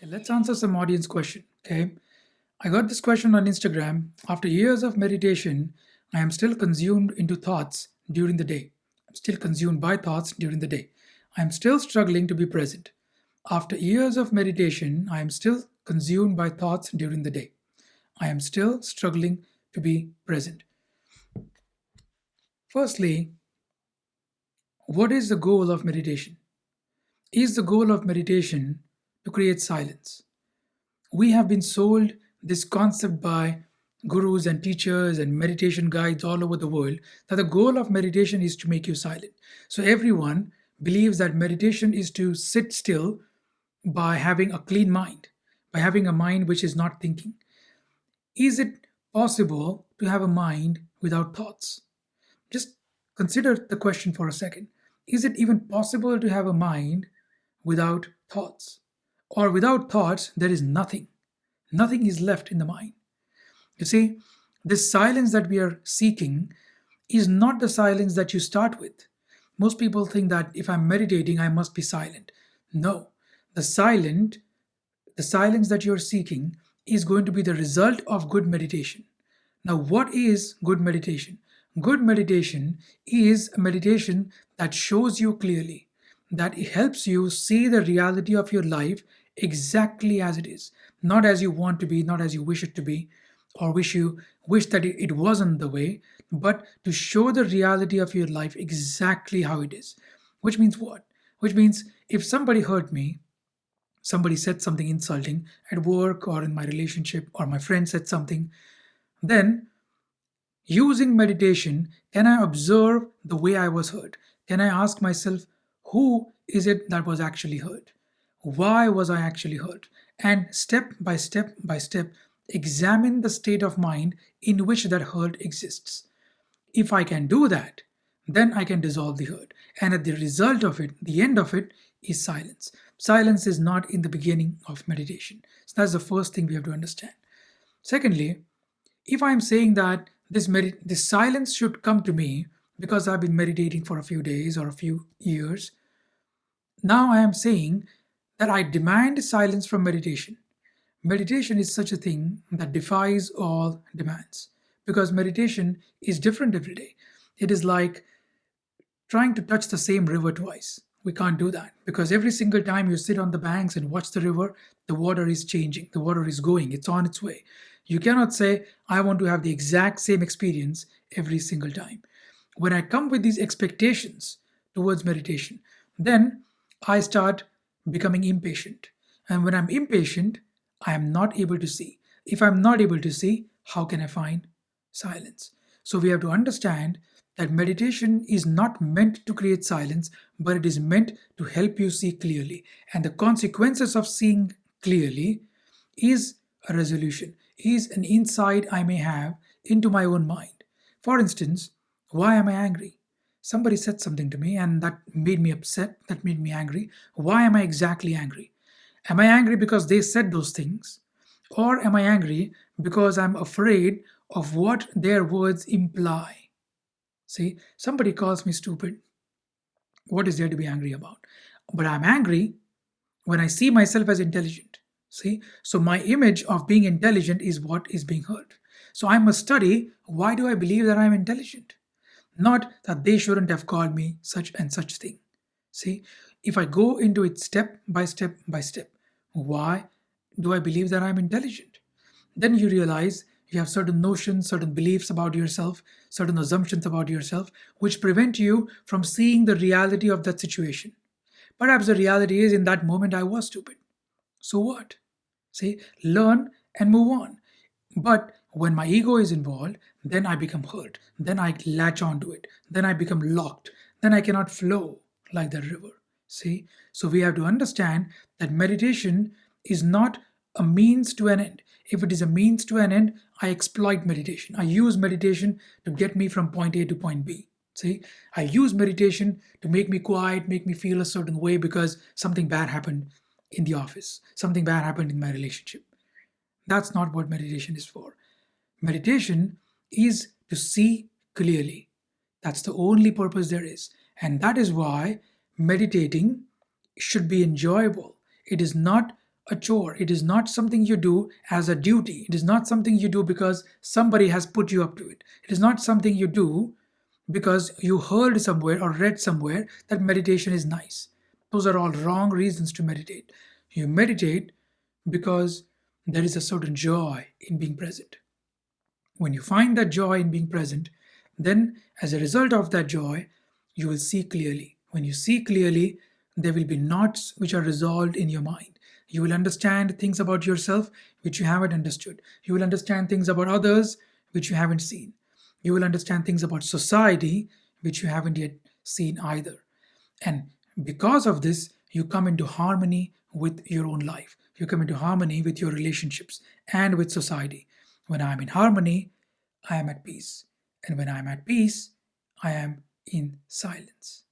Let's answer some audience question. Okay. I got this question on Instagram. After years of meditation, I am still consumed into thoughts during the day. I'm still consumed by thoughts during the day. I am still struggling to be present. After years of meditation, I am still consumed by thoughts during the day. I am still struggling to be present. Firstly, what is the goal of meditation? Is the goal of meditation to create silence? We have been sold this concept by gurus and teachers and meditation guides all over the world that the goal of meditation is to make you silent. So everyone believes that meditation is to sit still by having a clean mind, by having a mind which is not thinking. Is it possible to have a mind without thoughts? Just consider the question for a second. Is it even possible to have a mind without thoughts? Or without thoughts, there is nothing. Nothing is left in the mind. You see, this silence that we are seeking is not the silence that you start with. Most people think that if I'm meditating, I must be silent. No, the silent, the silence that you're seeking is going to be the result of good meditation. Now, what is good meditation? Good meditation is a meditation that shows you clearly, that it helps you see the reality of your life exactly as it is, not as you want to be, not as you wish it to be, or wish that it wasn't the way, but to show the reality of your life exactly how it is. Which means what? Which means if somebody hurt me, somebody said something insulting at work or in my relationship, or my friend said something, then using meditation, can I observe the way I was hurt? Can I ask myself, who is it that was actually hurt? Why was I actually hurt? And step by step by step, examine the state of mind in which that hurt exists. If I can do that, then I can dissolve the hurt. And at the result of it, the end of it is silence. Silence is not in the beginning of meditation. So that's the first thing we have to understand. Secondly, if I'm saying that this silence should come to me because I've been meditating for a few days or a few years, now I am saying that I demand silence from meditation. Meditation is such a thing that defies all demands because meditation is different every day. It is like trying to touch the same river twice. We can't do that because every single time you sit on the banks and watch the river, the water is changing, the water is going, it's on its way. You cannot say, I want to have the exact same experience every single time. When I come with these expectations towards meditation, then I start becoming impatient. And when I'm impatient, I am not able to see. If I'm not able to see, how can I find silence? So we have to understand that meditation is not meant to create silence, but it is meant to help you see clearly. And the consequences of seeing clearly is a resolution, is an insight I may have into my own mind. For instance, why am I angry? Somebody said something to me and that made me upset, that made me angry. Why am I exactly angry? Am I angry because they said those things? Or am I angry because I'm afraid of what their words imply? See, somebody calls me stupid. What is there to be angry about? But I'm angry when I see myself as intelligent. See, so my image of being intelligent is what is being hurt. So I must study, why do I believe that I'm intelligent? Not that they shouldn't have called me such and such thing. See, if I go into it step by step by step, why do I believe that I'm intelligent? Then you realize you have certain notions, certain beliefs about yourself, certain assumptions about yourself, which prevent you from seeing the reality of that situation. Perhaps the reality is in that moment I was stupid. So what? See, learn and move on. But when my ego is involved, then I become hurt. Then I latch onto it. Then I become locked. Then I cannot flow like the river. See? So we have to understand that meditation is not a means to an end. If it is a means to an end, I exploit meditation. I use meditation to get me from point A to point B. See, I use meditation to make me quiet, make me feel a certain way because something bad happened in the office, something bad happened in my relationship. That's not what meditation is for. Meditation is to see clearly. That's the only purpose there is. And that is why meditating should be enjoyable. It is not a chore. It is not something you do as a duty. It is not something you do because somebody has put you up to it. It is not something you do because you heard somewhere or read somewhere that meditation is nice. Those are all wrong reasons to meditate. You meditate because there is a certain joy in being present. When you find that joy in being present, then as a result of that joy, you will see clearly. When you see clearly, there will be knots which are resolved in your mind. You will understand things about yourself which you haven't understood. You will understand things about others which you haven't seen. You will understand things about society which you haven't yet seen either. And because of this, you come into harmony with your own life. You come into harmony with your relationships and with society. When I am in harmony, I am at peace. And when I am at peace, I am in silence.